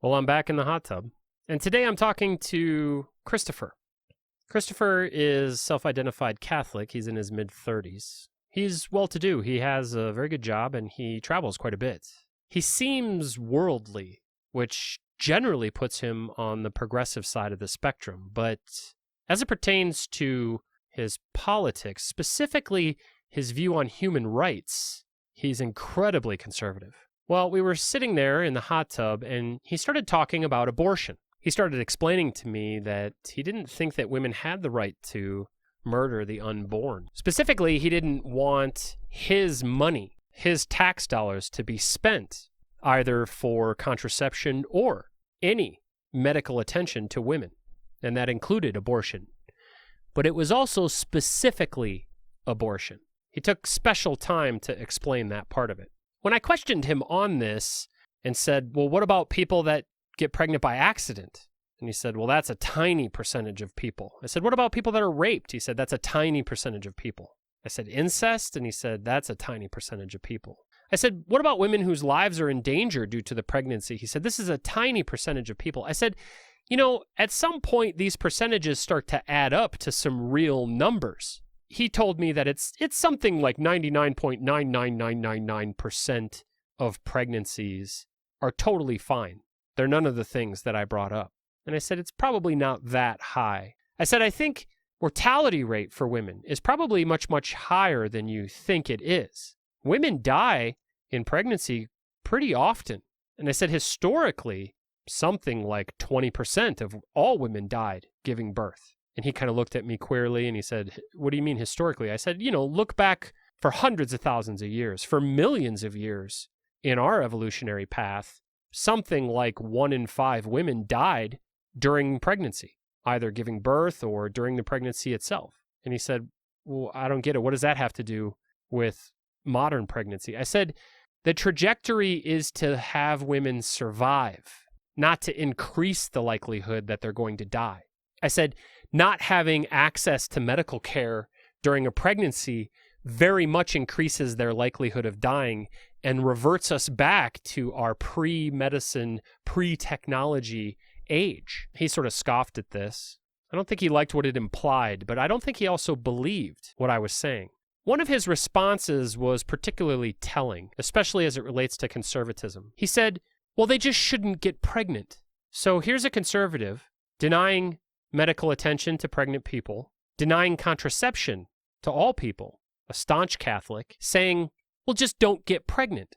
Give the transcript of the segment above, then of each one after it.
Well, I'm back in the hot tub, and today I'm talking to Christopher. Christopher is self-identified Catholic. He's in his mid-30s. He's well-to-do. He has a very good job, and he travels quite a bit. He seems worldly, which generally puts him on the progressive side of the spectrum, but as it pertains to his politics, specifically his view on human rights, he's incredibly conservative. Well, we were sitting there in the hot tub, and he started talking about abortion. He started explaining to me that he didn't think that women had the right to murder the unborn. Specifically, he didn't want his money, his tax dollars, to be spent either for contraception or any medical attention to women, and that included abortion. But it was also specifically abortion. He took special time to explain that part of it. When I questioned him on this and said, well, what about people that get pregnant by accident? And he said, well, that's a tiny percentage of people. I said, what about people that are raped? He said, that's a tiny percentage of people. I said, incest? And he said, that's a tiny percentage of people. I said, what about women whose lives are in danger due to the pregnancy? He said, this is a tiny percentage of people. I said, you know, at some point, these percentages start to add up to some real numbers. He told me that it's something like 99.99999% of pregnancies are totally fine. They're none of the things that I brought up. And I said, it's probably not that high. I said, I think mortality rate for women is probably much, much higher than you think it is. Women die in pregnancy pretty often. And I said, historically, something like 20% of all women died giving birth. And he kind of looked at me queerly and he said, what do you mean historically? I said, look back for hundreds of thousands of years, for millions of years in our evolutionary path, something like 1 in 5 women died during pregnancy, either giving birth or during the pregnancy itself. And he said, well, I don't get it. What does that have to do with modern pregnancy? I said, the trajectory is to have women survive, not to increase the likelihood that they're going to die. I said, not having access to medical care during a pregnancy very much increases their likelihood of dying and reverts us back to our pre-medicine, pre-technology age. He sort of scoffed at this. I don't think he liked what it implied, but I don't think he also believed what I was saying. One of his responses was particularly telling, especially as it relates to conservatism. He said, well, they just shouldn't get pregnant. So here's a conservative denying medical attention to pregnant people, denying contraception to all people, a staunch Catholic, saying, well, just don't get pregnant.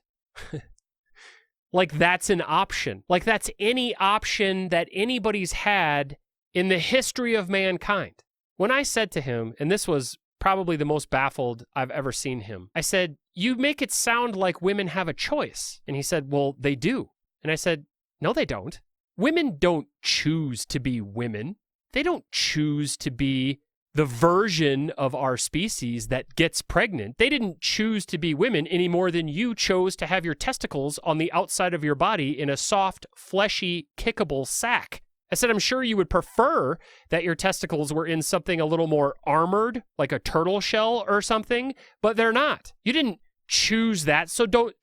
Like that's an option. Like that's any option that anybody's had in the history of mankind. When I said to him, and this was probably the most baffled I've ever seen him, I said, you make it sound like women have a choice. And he said, well, they do. And I said, no, they don't. Women don't choose to be women. They don't choose to be the version of our species that gets pregnant. They didn't choose to be women any more than you chose to have your testicles on the outside of your body in a soft, fleshy, kickable sack. I said, I'm sure you would prefer that your testicles were in something a little more armored, like a turtle shell or something, but they're not. You didn't choose that, so don't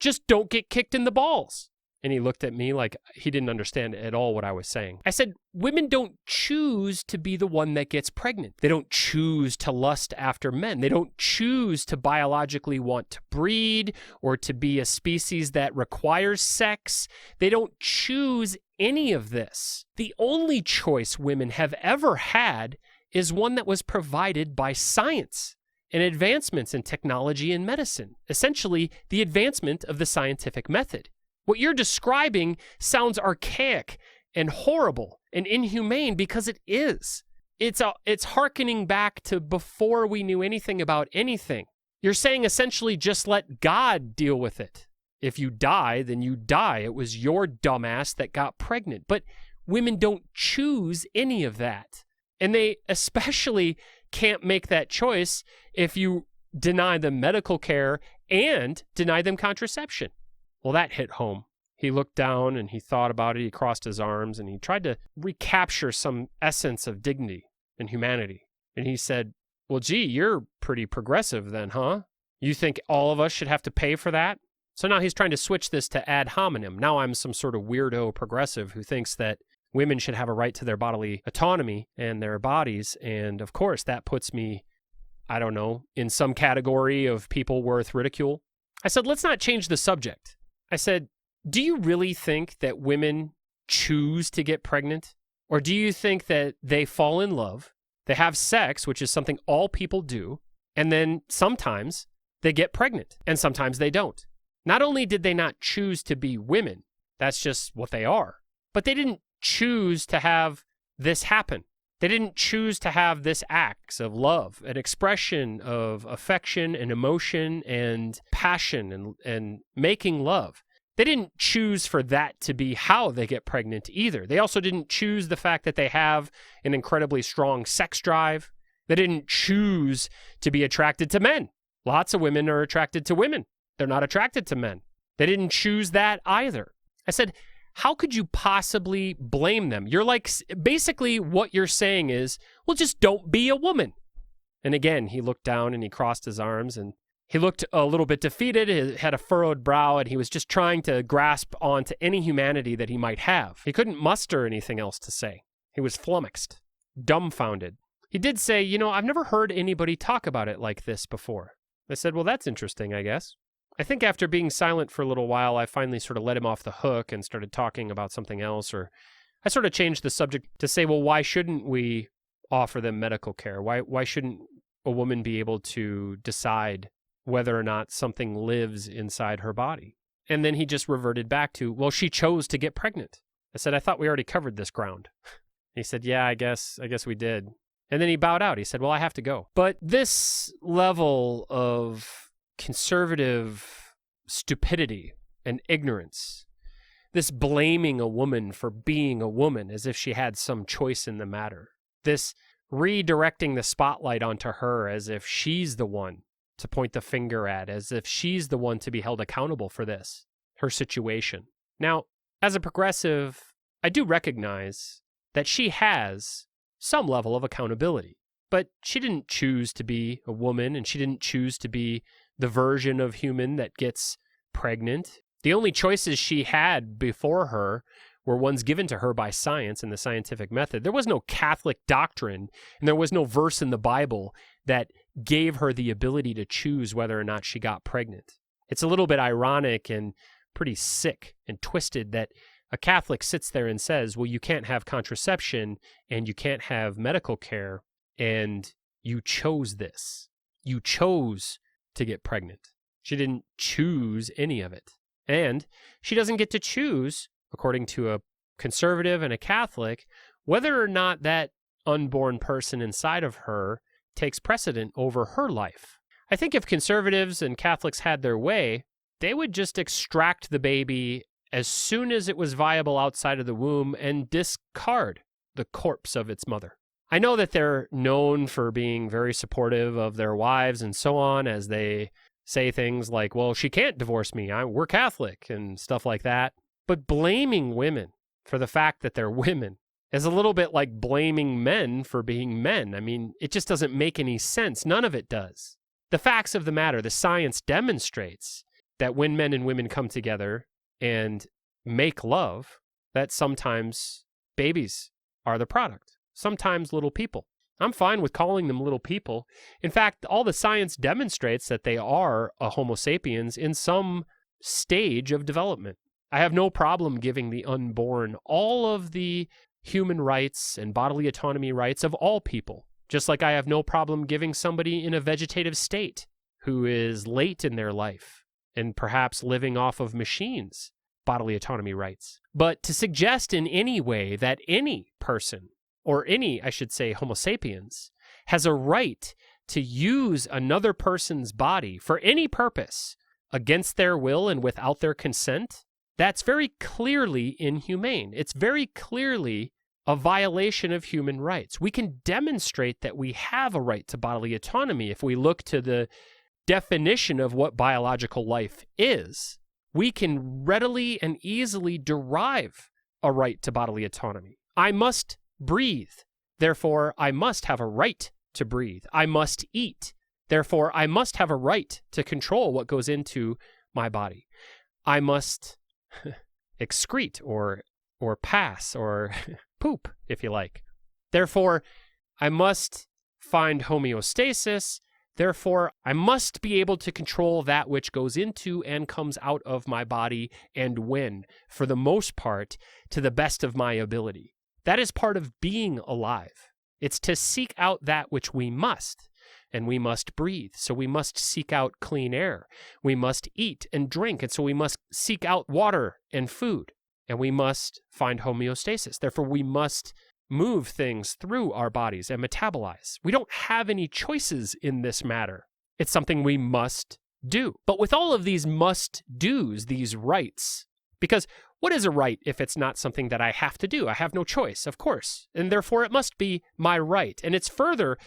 get kicked in the balls. And he looked at me like he didn't understand at all what I was saying. I said, women don't choose to be the one that gets pregnant. They don't choose to lust after men. They don't choose to biologically want to breed or to be a species that requires sex. They don't choose any of this. The only choice women have ever had is one that was provided by science and advancements in technology and medicine. Essentially, the advancement of the scientific method. What you're describing sounds archaic and horrible and inhumane because it is. It's hearkening back to before we knew anything about anything. You're saying essentially just let God deal with it. If you die, then you die. It was your dumbass that got pregnant. But women don't choose any of that. And they especially can't make that choice if you deny them medical care and deny them contraception. Well, that hit home. He looked down and he thought about it. He crossed his arms and he tried to recapture some essence of dignity and humanity. And he said, well, gee, you're pretty progressive then, huh? You think all of us should have to pay for that? So now he's trying to switch this to ad hominem. Now I'm some sort of weirdo progressive who thinks that women should have a right to their bodily autonomy and their bodies. And of course, that puts me, I don't know, in some category of people worth ridicule. I said, let's not change the subject. I said, do you really think that women choose to get pregnant? Or do you think that they fall in love, they have sex, which is something all people do, and then sometimes they get pregnant, and sometimes they don't? Not only did they not choose to be women, that's just what they are, but they didn't choose to have this happen. They didn't choose to have this acts of love, an expression of affection and emotion and passion and making love. They didn't choose for that to be how they get pregnant either. They also didn't choose the fact that they have an incredibly strong sex drive. They didn't choose to be attracted to men. Lots of women are attracted to women. They're not attracted to men. They didn't choose that either. I said, how could you possibly blame them? You're like, basically what you're saying is, well, just don't be a woman. And again, he looked down and he crossed his arms and he looked a little bit defeated. He had a furrowed brow and he was just trying to grasp onto any humanity that he might have. He couldn't muster anything else to say. He was flummoxed, dumbfounded. He did say, I've never heard anybody talk about it like this before. I said, well, that's interesting, I guess. I think after being silent for a little while, I finally sort of let him off the hook and started talking about something else, or I sort of changed the subject to say, well, why shouldn't we offer them medical care? Why shouldn't a woman be able to decide whether or not something lives inside her body? And then he just reverted back to, well, she chose to get pregnant. I said, I thought we already covered this ground. He said, yeah, I guess we did. And then he bowed out. He said, well, I have to go. But this level of conservative stupidity and ignorance, this blaming a woman for being a woman as if she had some choice in the matter, this redirecting the spotlight onto her as if she's the one to point the finger at, as if she's the one to be held accountable for this, her situation. Now, as a progressive, I do recognize that she has some level of accountability, but she didn't choose to be a woman and she didn't choose to be the version of human that gets pregnant. The only choices she had before her were ones given to her by science and the scientific method. There was no Catholic doctrine and there was no verse in the Bible that gave her the ability to choose whether or not she got pregnant. It's a little bit ironic and pretty sick and twisted that a Catholic sits there and says, well, you can't have contraception and you can't have medical care, and you chose this. You chose to get pregnant. She didn't choose any of it. And she doesn't get to choose, according to a conservative and a Catholic, whether or not that unborn person inside of her takes precedent over her life. I think if conservatives and Catholics had their way, they would just extract the baby as soon as it was viable outside of the womb and discard the corpse of its mother. I know that they're known for being very supportive of their wives and so on, as they say things like, well, she can't divorce me, we're Catholic, and stuff like that. But blaming women for the fact that they're women is a little bit like blaming men for being men. I mean, it just doesn't make any sense. None of it does. The facts of the matter, the science demonstrates that when men and women come together and make love, that sometimes babies are the product. Sometimes little people. I'm fine with calling them little people. In fact, all the science demonstrates that they are a Homo sapiens in some stage of development. I have no problem giving the unborn all of the human rights and bodily autonomy rights of all people, just like I have no problem giving somebody in a vegetative state who is late in their life and perhaps living off of machines bodily autonomy rights. But to suggest in any way that any person, or any, I should say, Homo sapiens, has a right to use another person's body for any purpose against their will and without their consent, that's very clearly inhumane. It's very clearly a violation of human rights. We can demonstrate that we have a right to bodily autonomy if we look to the definition of what biological life is. We can readily and easily derive a right to bodily autonomy. I must breathe. Therefore, I must have a right to breathe. I must eat. Therefore, I must have a right to control what goes into my body. I must excrete or pass or poop, if you like. Therefore, I must find homeostasis. Therefore, I must be able to control that which goes into and comes out of my body and when, for the most part, to the best of my ability. That is part of being alive. It's to seek out that which we must, and we must breathe. So we must seek out clean air. We must eat and drink, and so we must seek out water and food, and we must find homeostasis. Therefore, we must move things through our bodies and metabolize. We don't have any choices in this matter. It's something we must do. But with all of these must-dos, these rights, because what is a right if it's not something that I have to do? I have no choice, of course, and therefore it must be my right. And it's further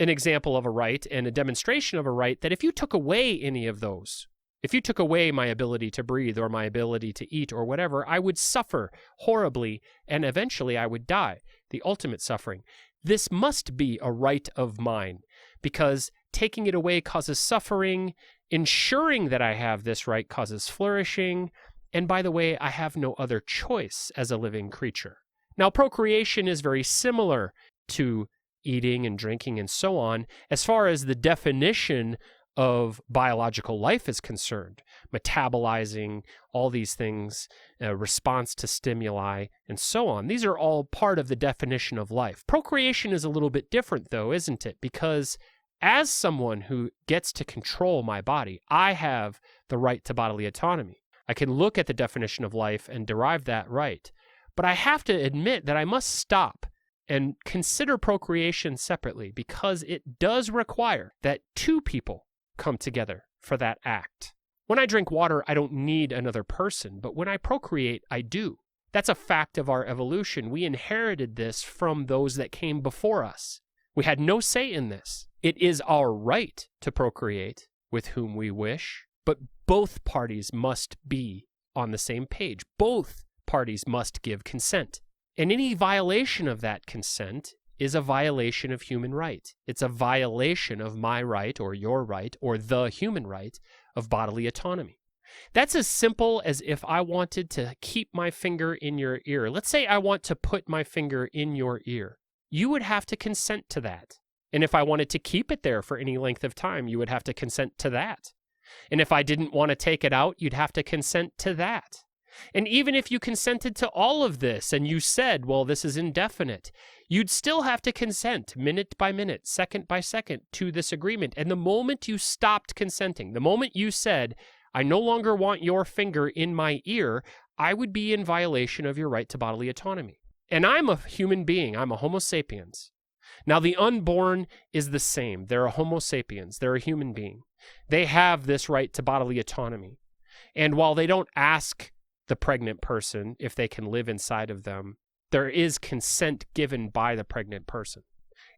an example of a right and a demonstration of a right that if you took away any of those, if you took away my ability to breathe or my ability to eat or whatever, I would suffer horribly and eventually I would die, the ultimate suffering. This must be a right of mine because taking it away causes suffering, ensuring that I have this right causes flourishing, and by the way, I have no other choice as a living creature. Now, procreation is very similar to eating and drinking and so on as far as the definition of biological life is concerned, metabolizing, all these things, response to stimuli, and so on. These are all part of the definition of life. Procreation is a little bit different, though, isn't it? Because as someone who gets to control my body, I have the right to bodily autonomy. I can look at the definition of life and derive that right. But I have to admit that I must stop and consider procreation separately because it does require that two people come together for that act. When I drink water, I don't need another person, but when I procreate, I do. That's a fact of our evolution. We inherited this from those that came before us. We had no say in this. It is our right to procreate with whom we wish, but both parties must be on the same page. Both parties must give consent. And any violation of that consent is a violation of human right. It's a violation of my right or your right or the human right of bodily autonomy. That's as simple as if I wanted to keep my finger in your ear. Let's say I want to put my finger in your ear. You would have to consent to that. And if I wanted to keep it there for any length of time, you would have to consent to that. And if I didn't want to take it out, you'd have to consent to that. And even if you consented to all of this and you said, well, this is indefinite, you'd still have to consent minute by minute, second by second to this agreement. And the moment you stopped consenting, the moment you said, I no longer want your finger in my ear, I would be in violation of your right to bodily autonomy. And I'm a human being. I'm a Homo sapiens. Now, the unborn is the same. They're a Homo sapiens. They're a human being. They have this right to bodily autonomy. And while they don't ask the pregnant person if they can live inside of them, there is consent given by the pregnant person.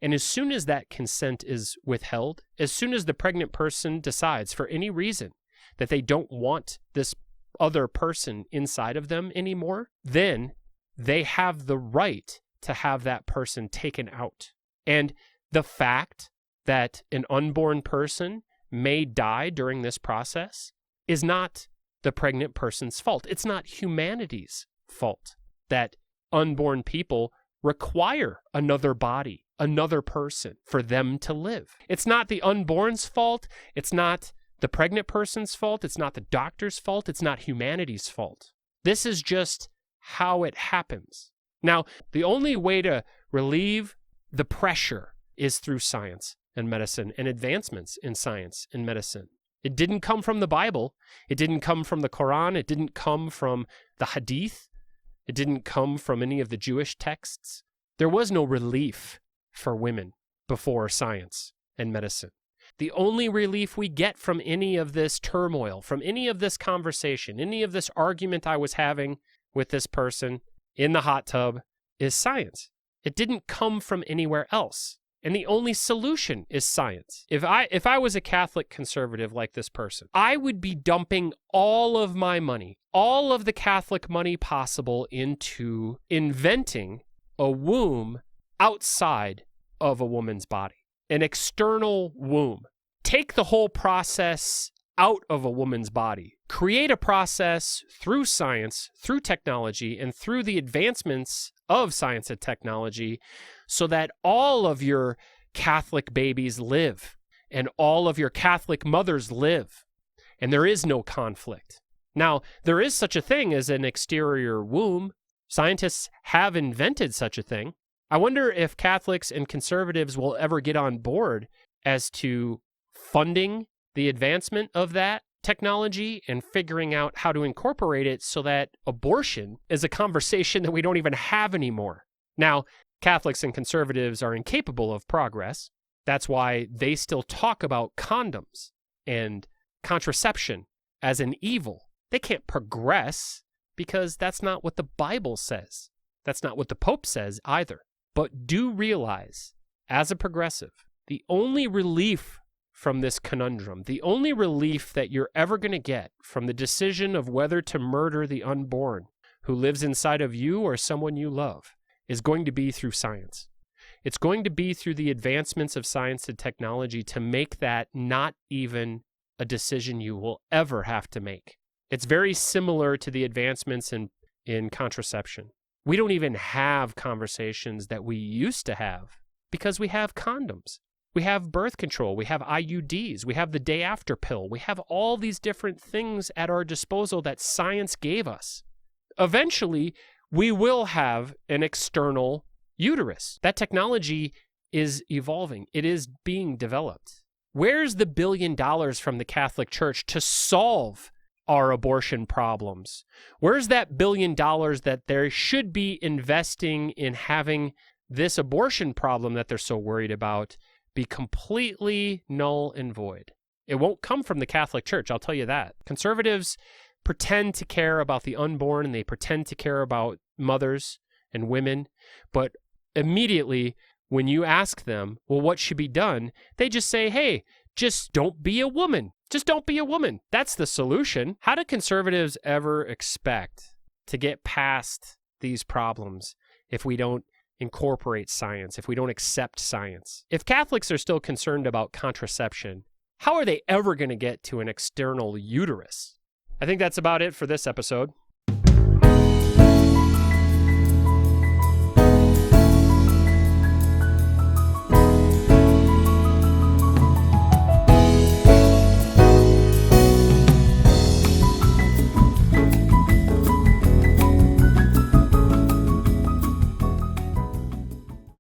And as soon as that consent is withheld, as soon as the pregnant person decides for any reason that they don't want this other person inside of them anymore, then they have the right to have that person taken out. And the fact that an unborn person may die during this process is not the pregnant person's fault. It's not humanity's fault that unborn people require another body, another person for them to live. It's not the unborn's fault. It's not the pregnant person's fault. It's not the doctor's fault. It's not humanity's fault. This is just how it happens. Now, the only way to relieve the pressure is through science and medicine and advancements in science and medicine. It didn't come from the Bible. It didn't come from the Quran. It didn't come from the Hadith. It didn't come from any of the Jewish texts. There was no relief for women before science and medicine. The only relief we get from any of this turmoil, from any of this conversation, any of this argument I was having with this person in the hot tub is science. It didn't come from anywhere else. And the only solution is science. If I was a Catholic conservative like this person, I would be dumping all of my money, all of the Catholic money possible into inventing a womb outside of a woman's body, an external womb. Take the whole process out of a woman's body. create a process through science, through technology, and through the advancements of science and technology so that all of your Catholic babies live and all of your Catholic mothers live, and there is no conflict. Now, there is such a thing as an exterior womb. Scientists have invented such a thing. I wonder if Catholics and conservatives will ever get on board as to funding the advancement of that technology and figuring out how to incorporate it so that abortion is a conversation that we don't even have anymore. Now, Catholics and conservatives are incapable of progress. That's why they still talk about condoms and contraception as an evil. They can't progress because that's not what the Bible says. That's not what the Pope says either. But do realize, as a progressive, the only relief from this conundrum, the only relief that you're ever going to get from the decision of whether to murder the unborn who lives inside of you or someone you love, is going to be through science. It's going to be through the advancements of science and technology to make that not even a decision you will ever have to make. It's very similar to the advancements in contraception. We don't even have conversations that we used to have because we have condoms. We have birth control. We have IUDs. We have the day after pill. We have all these different things at our disposal that science gave us. Eventually, we will have an external uterus. That technology is evolving. It is being developed. Where's the $1 billion from the Catholic Church to solve our abortion problems? Where's that $1 billion that they should be investing in having this abortion problem that they're so worried about be completely null and void? It won't come from the Catholic Church, I'll tell you that. Conservatives pretend to care about the unborn and they pretend to care about mothers and women, but immediately when you ask them, well, what should be done? They just say, hey, just don't be a woman. Just don't be a woman. That's the solution. How do conservatives ever expect to get past these problems if we don't incorporate science, if we don't accept science? If Catholics are still concerned about contraception, how are they ever going to get to an external uterus? I think that's about it for this episode.